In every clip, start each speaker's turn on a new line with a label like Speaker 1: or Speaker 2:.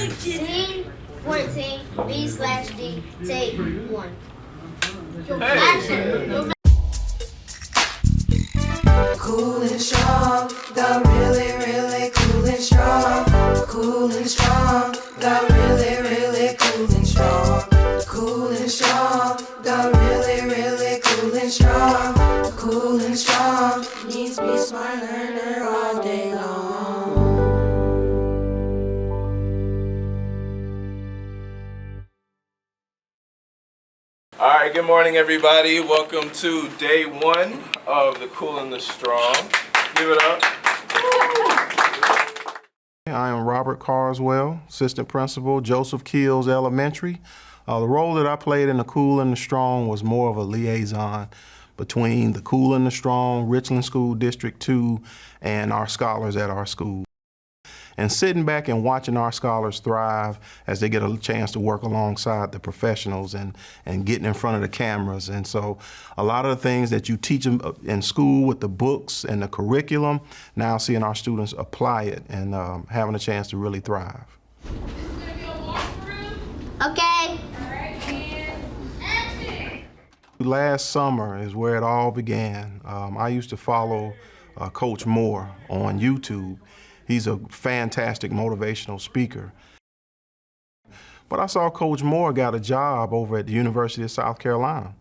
Speaker 1: Scene 14, B/D, take 1.
Speaker 2: Hey.
Speaker 1: Action!
Speaker 3: Cool and strong, got really, really cool and strong. Cool and strong, got really, really cool and strong. Cool and strong, got really, really cool and strong. Cool and strong, needs to be smart learner all day long.
Speaker 2: All right, good morning, everybody. Welcome to day 1 of the Cool and the Strong. Give it up.
Speaker 4: I am Robert Carswell, Assistant Principal, Joseph Keels Elementary. The role that I played in the Cool and the Strong was more of a liaison between the Cool and the Strong, Richland School District 2, and our scholars at our school. And sitting back and watching our scholars thrive as they get a chance to work alongside the professionals and getting in front of the cameras. And so a lot of the things that you teach them in school with the books and the curriculum, now seeing our students apply it and having a chance to really thrive.
Speaker 5: This is going to be a walkthrough.
Speaker 1: Okay.
Speaker 5: All right, and action.
Speaker 4: Last summer is where it all began. I used to follow Coach Moore on YouTube. He's a fantastic motivational speaker. But I saw Coach Moore got a job over at the University of South Carolina.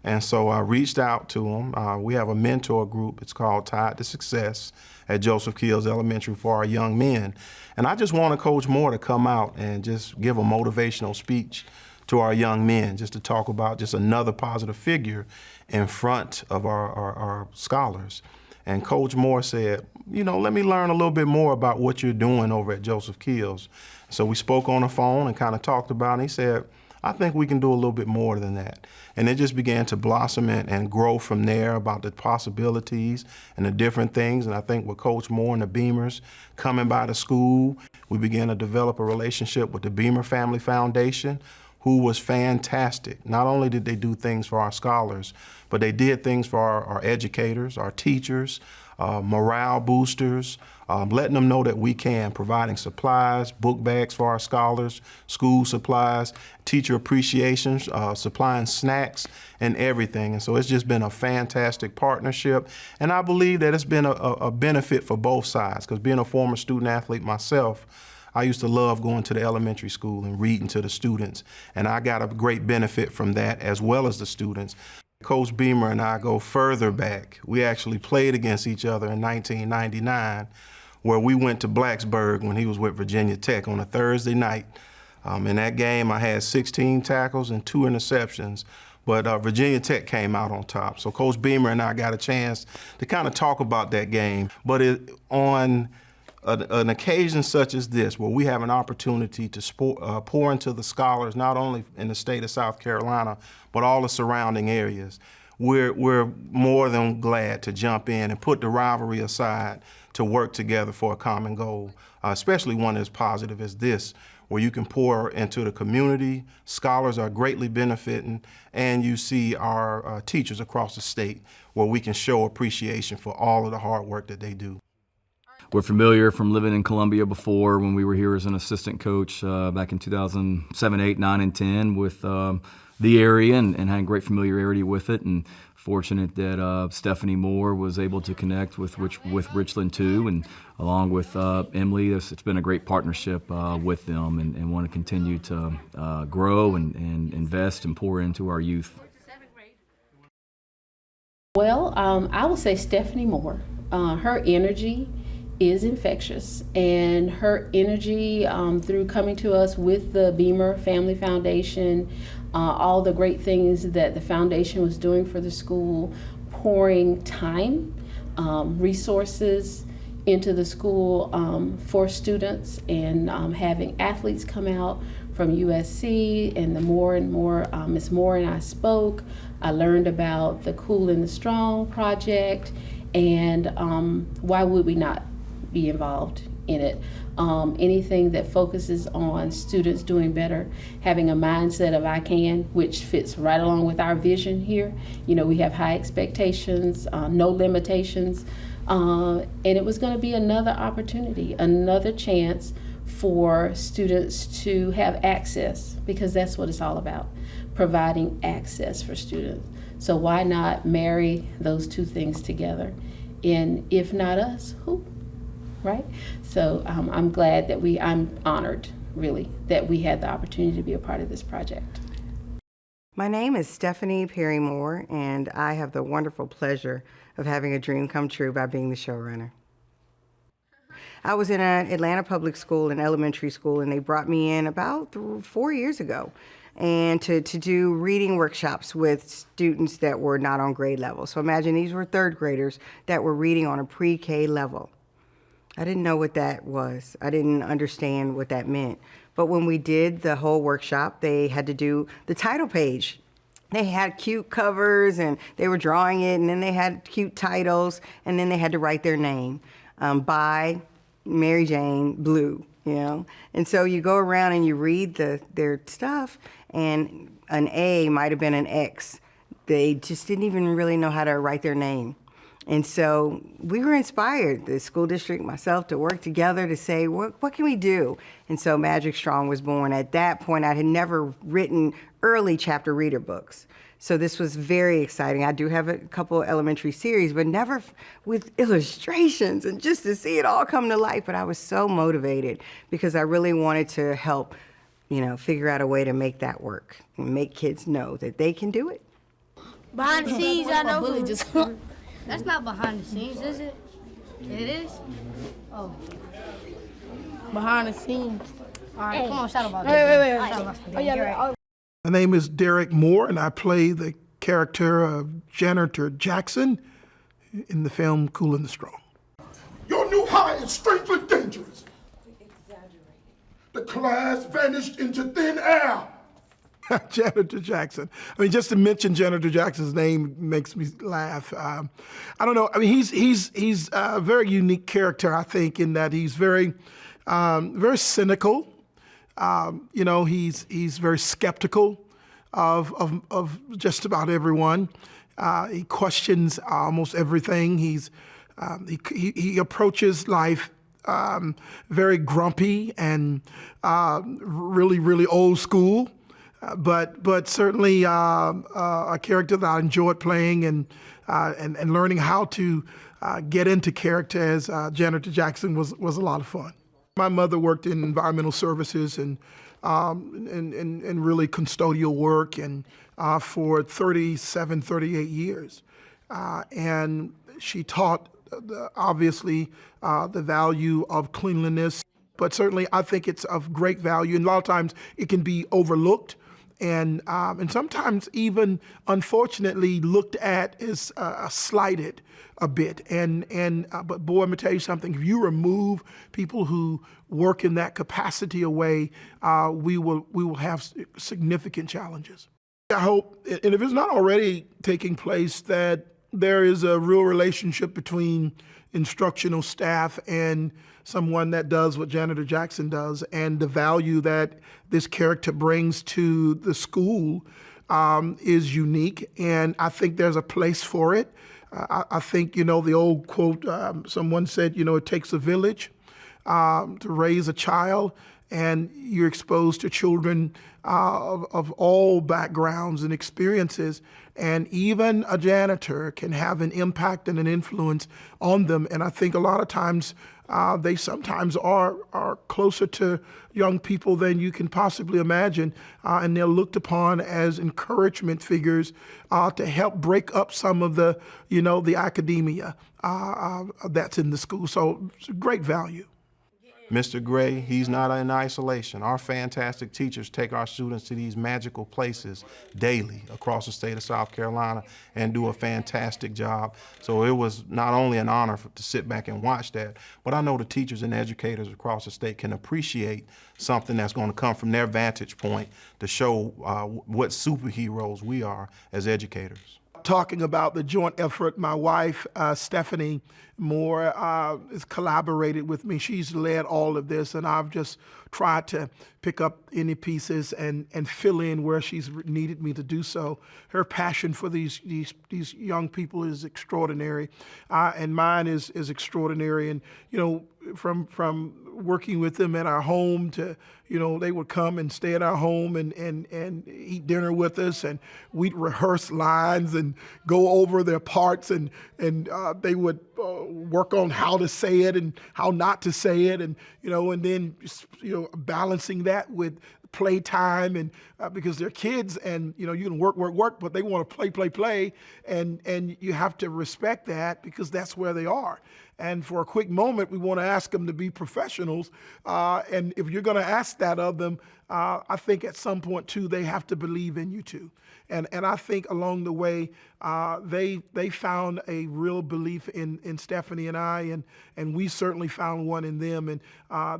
Speaker 4: And so I reached out to him. We have a mentor group. It's called Tied to Success at Joseph Keels Elementary for our young men. And I just wanted Coach Moore to come out and just give a motivational speech to our young men, just to talk about just another positive figure in front of our scholars. And Coach Moore said, you know, let me learn a little bit more about what you're doing over at Joseph Keels. So we spoke on the phone and kind of talked about it. And he said, I think we can do a little bit more than that. And it just began to blossom and grow from there about the possibilities and the different things. And I think with Coach Moore and the Beamers coming by the school, we began to develop a relationship with the Beamer Family Foundation, who was fantastic. Not only did they do things for our scholars, but they did things for our educators, our teachers, morale boosters, letting them know that we can, providing supplies, book bags for our scholars, school supplies, teacher appreciations, supplying snacks and everything. And so it's just been a fantastic partnership. And I believe that it's been a benefit for both sides, because being a former student athlete myself, I used to love going to the elementary school and reading to the students, and I got a great benefit from that as well as the students. Coach Beamer and I go further back. We actually played against each other in 1999, where we went to Blacksburg when he was with Virginia Tech on a Thursday night. In that game, I had 16 tackles and 2 interceptions, but Virginia Tech came out on top. So Coach Beamer and I got a chance to kind of talk about that game. But on an occasion such as this, where we have an opportunity to pour into the scholars, not only in the state of South Carolina, but all the surrounding areas, we're more than glad to jump in and put the rivalry aside to work together for a common goal, especially one as positive as this, where you can pour into the community, scholars are greatly benefiting, and you see our teachers across the state, where we can show appreciation for all of the hard work that they do.
Speaker 6: We're familiar from living in Columbia before, when we were here as an assistant coach back in 2007, 8, 9, and 10 with the area and had great familiarity with it. And fortunate that Stephanie Moore was able to connect with Richland too, and along with Emily. It's been a great partnership with them, and want to continue to grow and invest and pour into our youth.
Speaker 7: Well, I would say Stephanie Moore. Her energy is infectious, and her energy through coming to us with the Beamer Family Foundation, all the great things that the foundation was doing for the school, pouring time, resources into the school for students, and having athletes come out from USC, and the more and more Ms. Moore and I spoke. I learned about the Cool and the Strong project, and why would we not be involved in it. Anything that focuses on students doing better, having a mindset of I can, which fits right along with our vision here. You know, we have high expectations, no limitations, and it was going to be another opportunity, another chance for students to have access, because that's what it's all about, providing access for students. So why not marry those two things together? And if not us, who? Right? So I'm glad that I'm honored, really, that we had the opportunity to be a part of this project.
Speaker 8: My name is Stephanie Perry Moore, and I have the wonderful pleasure of having a dream come true by being the showrunner. I was in an Atlanta public school, an elementary school, and they brought me in about 4 years ago and to do reading workshops with students that were not on grade level. So imagine these were third graders that were reading on a pre-K level. I didn't know what that was. I didn't understand what that meant. But when we did the whole workshop, they had to do the title page. They had cute covers and they were drawing it, and then they had cute titles, and then they had to write their name by Mary Jane Blue, you know? And so you go around and you read their stuff, and an A might have been an X. They just didn't even really know how to write their name. And so we were inspired, the school district, myself, to work together to say, what can we do? And so Magic Strong was born. At that point, I had never written early chapter reader books. So this was very exciting. I do have a couple elementary series, but never with illustrations and just to see it all come to life. But I was so motivated because I really wanted to help, figure out a way to make that work and make kids know that they can do it.
Speaker 1: Behind the scenes, I know. That's not behind the scenes, is it? It is? Oh.
Speaker 9: Behind the scenes.
Speaker 1: All right, come on, shout about
Speaker 9: Wait.
Speaker 10: My name is Derek Moore, and I play the character of Janitor Jackson in the film Cool and the Strong.
Speaker 11: Your new hire is strangely dangerous. The class vanished into thin air.
Speaker 10: Janitor Jackson. I mean, just to mention Janitor Jackson's name makes me laugh. I don't know. I mean, he's a very unique character, I think, in that he's very cynical. He's very skeptical of just about everyone. He questions almost everything. He approaches life very grumpy and really, really old school. But certainly a character that I enjoyed playing and learning how to get into character as Janitor Jackson was a lot of fun. My mother worked in environmental services and really custodial work and for 38 years. And she taught, obviously, the value of cleanliness. But certainly I think it's of great value, and a lot of times it can be overlooked. And sometimes even, unfortunately, looked at as slighted a bit. But boy, I'm gonna tell you something. If you remove people who work in that capacity away, we will have significant challenges. I hope, and if it's not already taking place, that there is a real relationship between instructional staff and someone that does what Janitor Jackson does, and the value that this character brings to the school is unique, and I think there's a place for it. I think, the old quote, someone said, it takes a village to raise a child, and you're exposed to children of all backgrounds and experiences, and even a janitor can have an impact and an influence on them. And I think a lot of times they sometimes are closer to young people than you can possibly imagine, and they're looked upon as encouragement figures to help break up some of the, the academia that's in the school. So it's a great value.
Speaker 4: Mr. Gray, he's not in isolation. Our fantastic teachers take our students to these magical places daily across the state of South Carolina and do a fantastic job. So it was not only an honor to sit back and watch that, but I know the teachers and educators across the state can appreciate something that's going to come from their vantage point to show what superheroes we are as educators.
Speaker 10: Talking about the joint effort, my wife, Stephanie, Moore has collaborated with me. She's led all of this, and I've just tried to pick up any pieces and fill in where she's needed me to do so. Her passion for these young people is extraordinary, and mine is extraordinary. And from working with them at our home to, they would come and stay at our home and eat dinner with us, and we'd rehearse lines and go over their parts, and they would work on how to say it and how not to say it, and and then balancing that with playtime, and because they're kids, and you can work, but they want to play, and you have to respect that because that's where they are. And for a quick moment, we want to ask them to be professionals, and if you're going to ask that of them, I think at some point too they have to believe in you too. And I think along the way, they found a real belief in Stephanie and I, and we certainly found one in them, and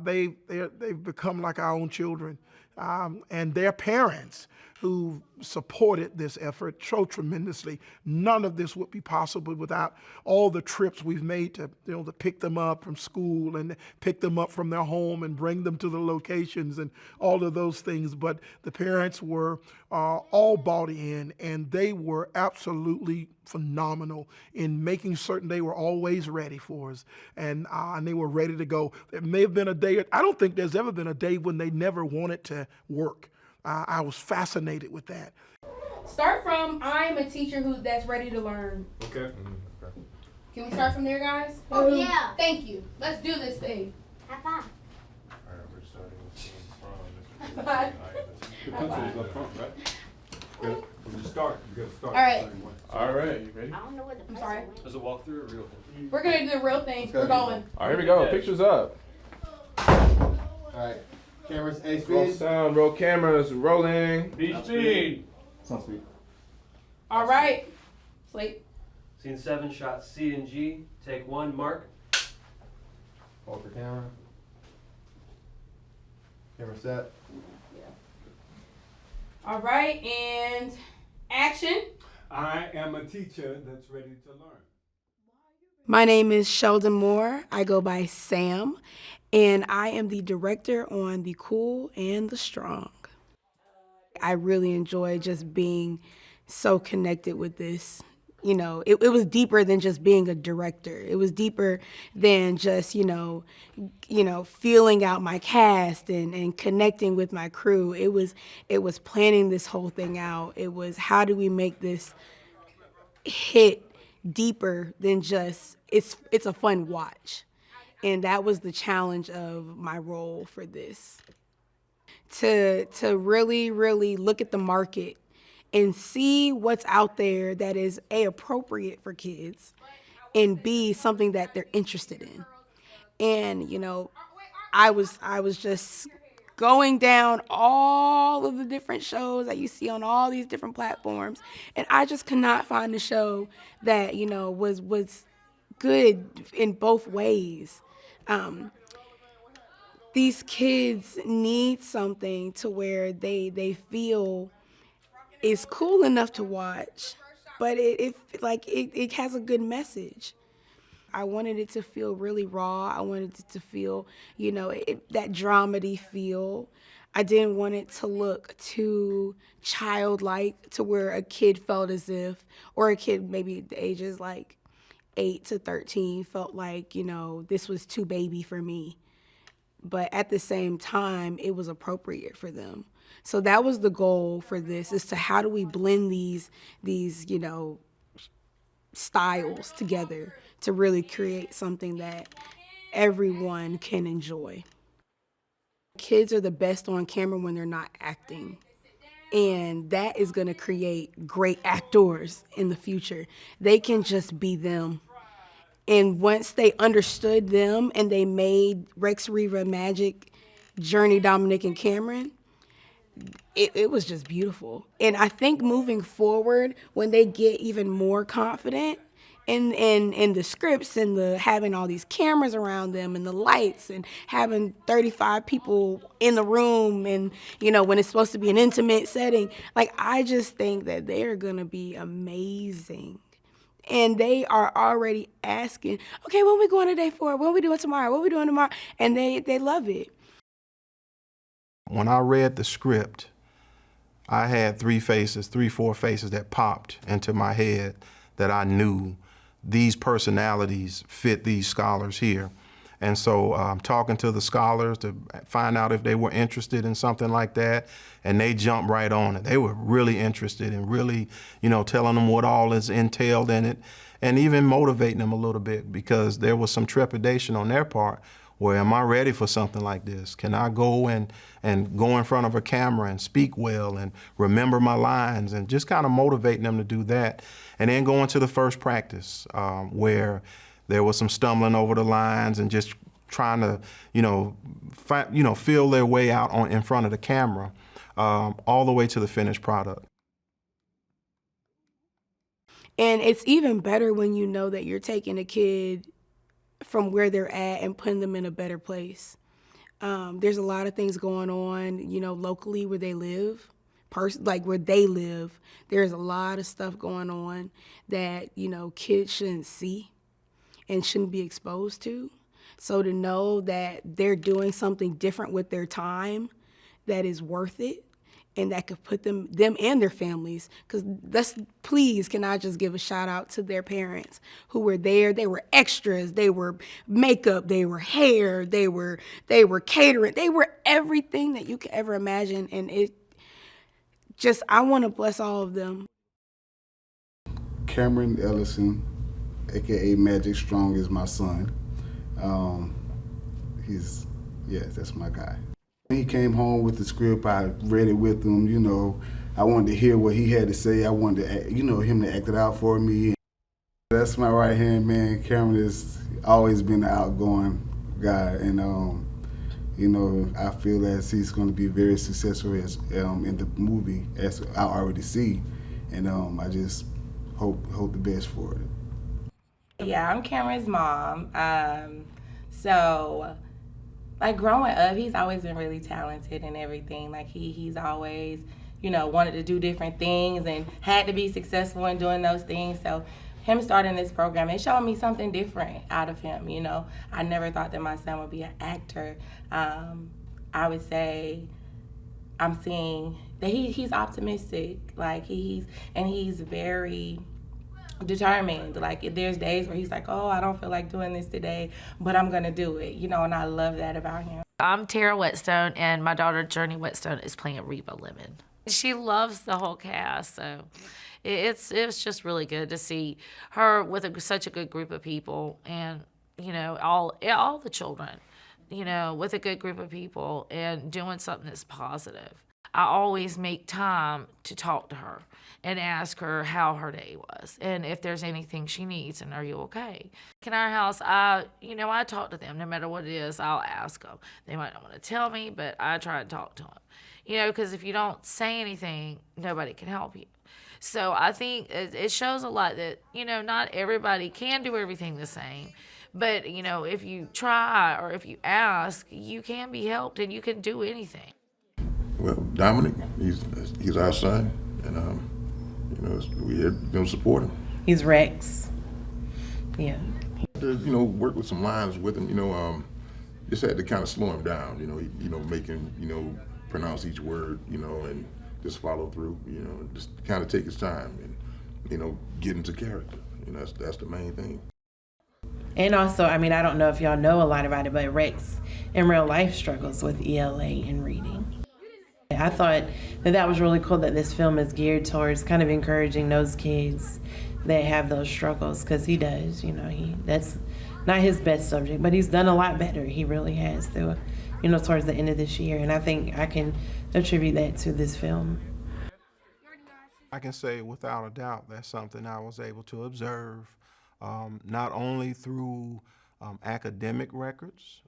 Speaker 10: they've become like our own children. And their parents, who supported this effort so tremendously. None of this would be possible without all the trips we've made to pick them up from school and pick them up from their home and bring them to the locations and all of those things. But the parents were all bought in, and they were absolutely phenomenal in making certain they were always ready for us, and they were ready to go. There may have been a day, I don't think there's ever been a day when they never wanted to work. I was fascinated with that.
Speaker 9: Start from, I'm a teacher that's ready to learn.
Speaker 2: Okay.
Speaker 9: Can we start from there, guys?
Speaker 1: Oh, yeah.
Speaker 9: Thank you. Let's do this thing.
Speaker 1: High five.
Speaker 2: All right, we're starting with
Speaker 9: High five.
Speaker 12: The pencil is up front, right? Good. When you start, you gotta start.
Speaker 9: All right.
Speaker 2: All right, you ready?
Speaker 1: I don't know where the
Speaker 9: I'm sorry.
Speaker 12: Does it walk through or real thing?
Speaker 9: We're going to do the real thing. We're going.
Speaker 2: All right, here we go. Pictures up.
Speaker 12: All right. Cameras, A speed.
Speaker 2: Roll sound, roll cameras, rolling.
Speaker 12: B speed. Sound speed.
Speaker 9: All right. Slate.
Speaker 13: Scene 7, shots C and G. Take 1, mark.
Speaker 12: Hold for camera. Camera set.
Speaker 9: All right, and action.
Speaker 12: I am a teacher that's ready to learn.
Speaker 9: My name is Sheldon Moore. I go by Sam, and I am the director on The Cool and the Strong. I really enjoy just being so connected with this. It was deeper than just being a director. It was deeper than just, feeling out my cast and connecting with my crew. It was planning this whole thing out. It was, how do we make this hit deeper than just, it's a fun watch. And that was the challenge of my role for this. To really, really look at the market and see what's out there that is A, appropriate for kids, and B, something that they're interested in. And, I was just going down all of the different shows that you see on all these different platforms, and I just could not find a show that, was good in both ways. These kids need something to where they feel it's cool enough to watch, but it has a good message. I wanted it to feel really raw. I wanted it to feel, that dramedy feel. I didn't want it to look too childlike to where a kid felt as if, or a kid maybe the ages like 8 to 13 felt like, this was too baby for me. But at the same time, it was appropriate for them. So that was the goal for this, is to how do we blend these styles together to really create something that everyone can enjoy. Kids are the best on camera when they're not acting. And that is going to create great actors in the future. They can just be them. And once they understood them and they made Rex, Reva, Magic, Journey, Dominic, and Cameron, it was just beautiful. And I think moving forward, when they get even more confident in the scripts and the having all these cameras around them and the lights and having 35 people in the room and, when it's supposed to be an intimate setting, I just think that they're going to be amazing. And they are already asking, okay, what are we going today for? What are we doing tomorrow? What are we doing tomorrow? And they love it.
Speaker 4: When I read the script, I had 3, 4 faces that popped into my head that I knew these personalities fit these scholars here. And so talking to the scholars to find out if they were interested in something like that, and they jumped right on it. They were really interested in really, telling them what all is entailed in it, and even motivating them a little bit, because there was some trepidation on their part. Well, am I ready for something like this? Can I go and go in front of a camera and speak well and remember my lines, and just kind of motivating them to do that. And then going to the first practice where there was some stumbling over the lines and just trying to, feel their way out in front of the camera, all the way to the finished product.
Speaker 9: And it's even better when you know that you're taking a kid from where they're at and putting them in a better place. There's a lot of things going on, locally where they live, where they live. There's a lot of stuff going on that, kids shouldn't see and shouldn't be exposed to. So to know that they're doing something different with their time that is worth it, and that could put them and their families, because can I just give a shout out to their parents who were there. They were extras, they were makeup, they were hair, they were catering, they were everything that you could ever imagine. And I want to bless all of them.
Speaker 14: Cameron Ellison, AKA Magic Strong, is my son. That's my guy. When he came home with the script, I read it with him, I wanted to hear what he had to say. I wanted to, him to act it out for me. That's my right-hand man. Cameron has always been an outgoing guy, and, I feel as he's going to be very successful in the movie, as I already see, and I just hope the best for it.
Speaker 15: Yeah, I'm Cameron's mom. Growing up, he's always been really talented and everything. He's always, wanted to do different things and had to be successful in doing those things. So him starting this program, it showed me something different out of him, I never thought that my son would be an actor. I would say I'm seeing that he's optimistic. He's very determined. There's days where he's like, oh, I don't feel like doing this today, but I'm gonna do it, and I love that about him.
Speaker 16: I'm Tara Whetstone, and my daughter Journey Whetstone is playing Reba Lemon. She loves the whole cast, so it's just really good to see her with such a good group of people, and all the children, with a good group of people and doing something that's positive. I always make time to talk to her and ask her how her day was and if there's anything she needs and are you okay? In our house, I talk to them no matter what it is. I'll ask them. They might not want to tell me, but I try to talk to them. Because if you don't say anything, nobody can help you. So I think it shows a lot that, not everybody can do everything the same. But, if you try or if you ask, you can be helped and you can do anything.
Speaker 17: Well, Dominic, he's our son, and we're gonna support him.
Speaker 15: He's Rex. Yeah.
Speaker 17: Work with some lines with him. Just had to kind of slow him down. Make him pronounce each word. And just follow through. Just kind of take his time and get into character. That's the main thing.
Speaker 15: And also, I don't know if y'all know a lot about it, but Rex in real life struggles with ELA and reading. I thought that was really cool that this film is geared towards kind of encouraging those kids that have those struggles, because he does, that's not his best subject, but he's done a lot better. He really has through, towards the end of this year, and I think I can attribute that to this film.
Speaker 4: I can say without a doubt that's something I was able to observe, not only through academic records,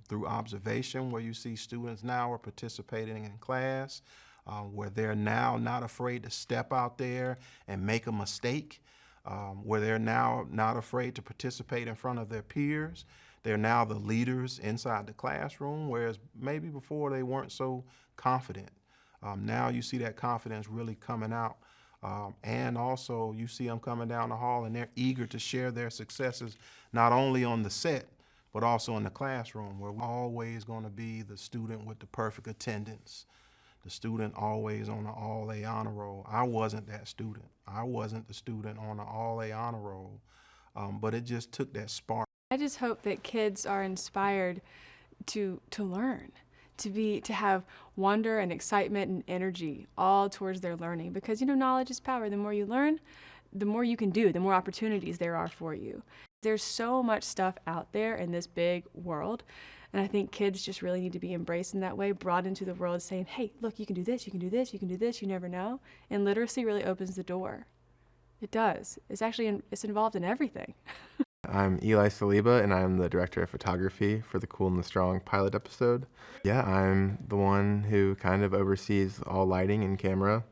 Speaker 4: through observation, where you see students now are participating in class, where they're now not afraid to step out there and make a mistake, where they're now not afraid to participate in front of their peers. They're now the leaders inside the classroom, whereas maybe before they weren't so confident. Now you see that confidence really coming out And also you see them coming down the hall and they're eager to share their successes, not only on the set, but also in the classroom, where we're always going to be the student with the perfect attendance, the student always on the all-A honor roll. I wasn't that student. I wasn't the student on the all-A honor roll, but it just took that spark.
Speaker 18: I just hope that kids are inspired to learn, to have wonder and excitement and energy all towards their learning, because knowledge is power. The more you learn, the more you can do, the more opportunities there are for you. There's so much stuff out there in this big world, and I think kids just really need to be embraced in that way, brought into the world saying, hey, look, you can do this, you can do this, you can do this, you never know. And literacy really opens the door. It does. It's involved in everything.
Speaker 19: I'm Eli Saliba, and I'm the director of photography for the Cool and the Strong pilot episode. Yeah, I'm the one who kind of oversees all lighting and camera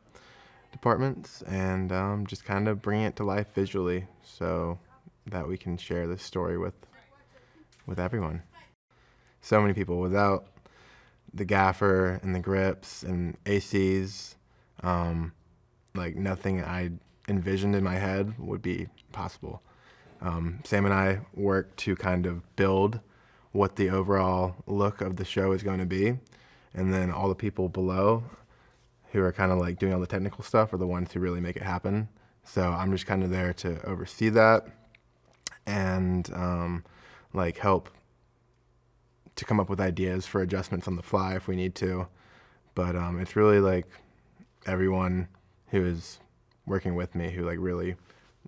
Speaker 19: departments, and just kind of bringing it to life visually so that we can share this story with everyone. So many people. Without the gaffer and the grips and ACs, like nothing I envisioned in my head would be possible. Sam and I worked to kind of build what the overall look of the show is going to be, and then all the people below who are kind of like doing all the technical stuff are the ones who really make it happen. So I'm just kind of there to oversee that and like help to come up with ideas for adjustments on the fly if we need to. But it's really like everyone who is working with me who like really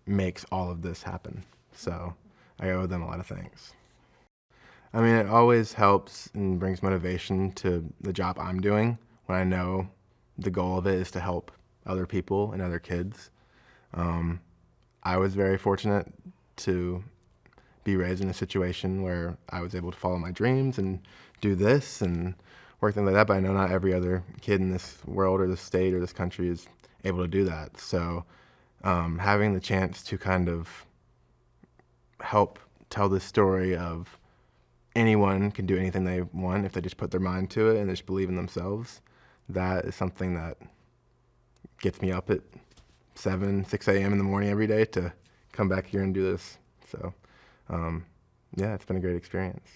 Speaker 19: makes all of this happen. So I owe them a lot of things. I mean, it always helps and brings motivation to the job I'm doing when I know the goal of it is to help other people and other kids. I was very fortunate to be raised in a situation where I was able to follow my dreams and do this and work things like that, but I know not every other kid in this world or this state or this country is able to do that. So having the chance to kind of help tell this story of anyone can do anything they want if they just put their mind to it and just believe in themselves, that is something that gets me up at 6 a.m. in the morning every day to come back here and do this. So yeah, it's been a great experience.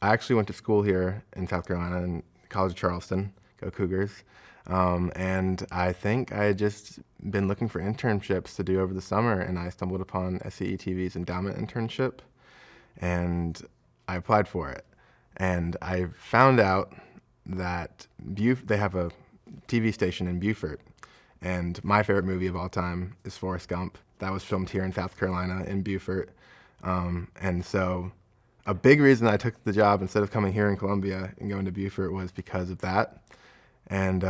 Speaker 19: I actually went to school here in South Carolina in College of Charleston, go Cougars. And I think I had just been looking for internships to do over the summer, and I stumbled upon SCE-TV's endowment internship, and I applied for it. And I found out that they have a TV station in Beaufort, and my favorite movie of all time is Forrest Gump. That was filmed here in South Carolina in Beaufort. And so a big reason I took the job instead of coming here in Columbia and going to Beaufort was because of that. And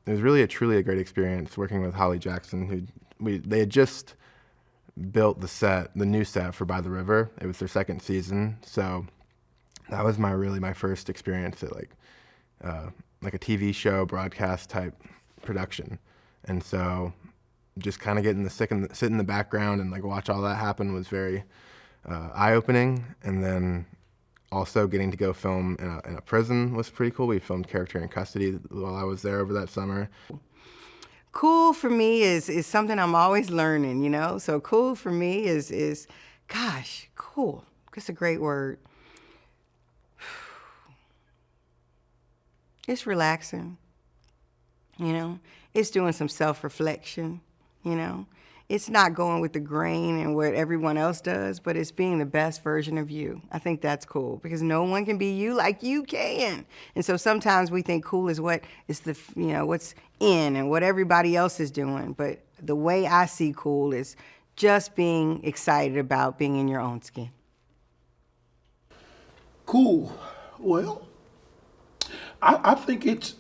Speaker 19: it was really truly a great experience working with Holly Jackson, they had just built the new set for By the River. It was their second season, so that was my first experience at like a TV show broadcast type production. And so just kind of getting to sit in the background and like watch all that happen was very eye-opening. And then also getting to go film in a prison was pretty cool. We filmed Character in Custody while I was there over that summer.
Speaker 8: Cool for me is something I'm always learning, you know? So cool for me is gosh, cool. That's a great word. It's relaxing, you know? It's doing some self-reflection, you know? It's not going with the grain and what everyone else does, but it's being the best version of you. I think that's cool because no one can be you like you can. And so sometimes we think cool is what is what's in and what everybody else is doing. But the way I see cool is just being excited about being in your own skin.
Speaker 10: Cool. Well, I think it's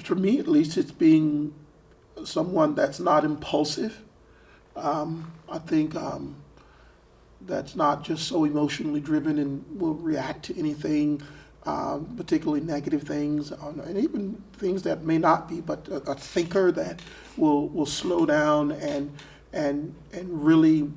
Speaker 10: for me at least, it's being someone that's not impulsive. I think that's not just so emotionally driven and will react to anything, particularly negative things, and even things that may not be, but a thinker that will slow down and really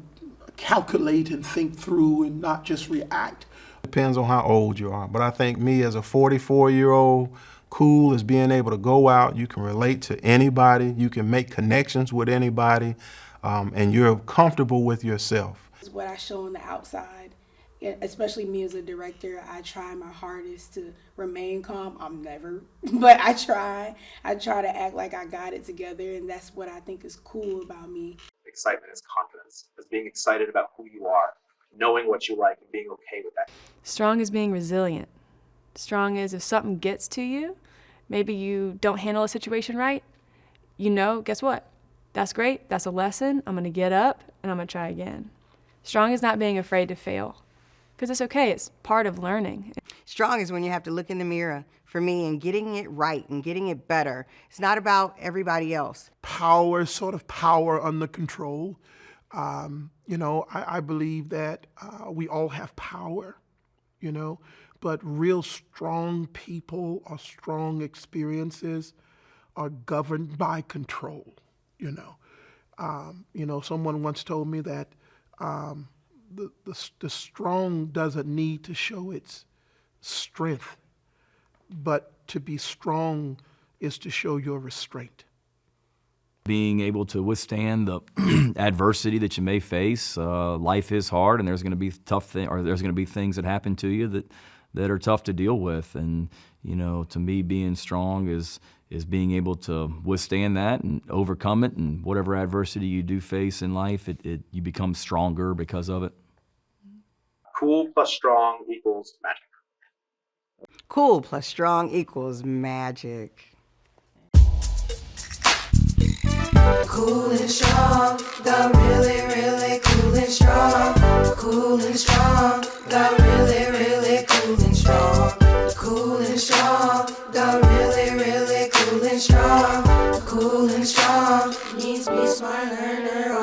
Speaker 10: calculate and think through and not just react.
Speaker 4: Depends on how old you are, but I think me as a 44-year-old Cool is being able to go out, you can relate to anybody, you can make connections with anybody, and you're comfortable with yourself.
Speaker 9: What I show on the outside, especially me as a director, I try my hardest to remain calm. I'm never, but I try to act like I got it together, and that's what I think is cool about me.
Speaker 20: Excitement is confidence. It's being excited about who you are, knowing what you like, and being okay with that.
Speaker 18: Strong is being resilient. Strong is if something gets to you, maybe you don't handle a situation right, guess what? That's great, that's a lesson, I'm gonna get up and I'm gonna try again. Strong is not being afraid to fail, because it's okay, it's part of learning.
Speaker 8: Strong is when you have to look in the mirror, for me, and getting it right and getting it better. It's not about everybody else.
Speaker 10: Power, sort of power under control. I believe that we all have power, but real strong people or strong experiences are governed by control, Someone once told me that the strong doesn't need to show its strength, but to be strong is to show your restraint.
Speaker 6: Being able to withstand the adversity that you may face. Life is hard, and there's going to be there's going to be things that happen to you that are tough to deal with. And to me, being strong is being able to withstand that and overcome it. And whatever adversity you do face in life, you become stronger because of it.
Speaker 20: Cool plus strong equals magic.
Speaker 8: Cool plus strong equals magic.
Speaker 3: Cool and strong, the really, really cool and strong. Cool and strong, the really, really cool and strong. Cool and strong, the really, really cool and strong. Cool and strong, needs me smart learner.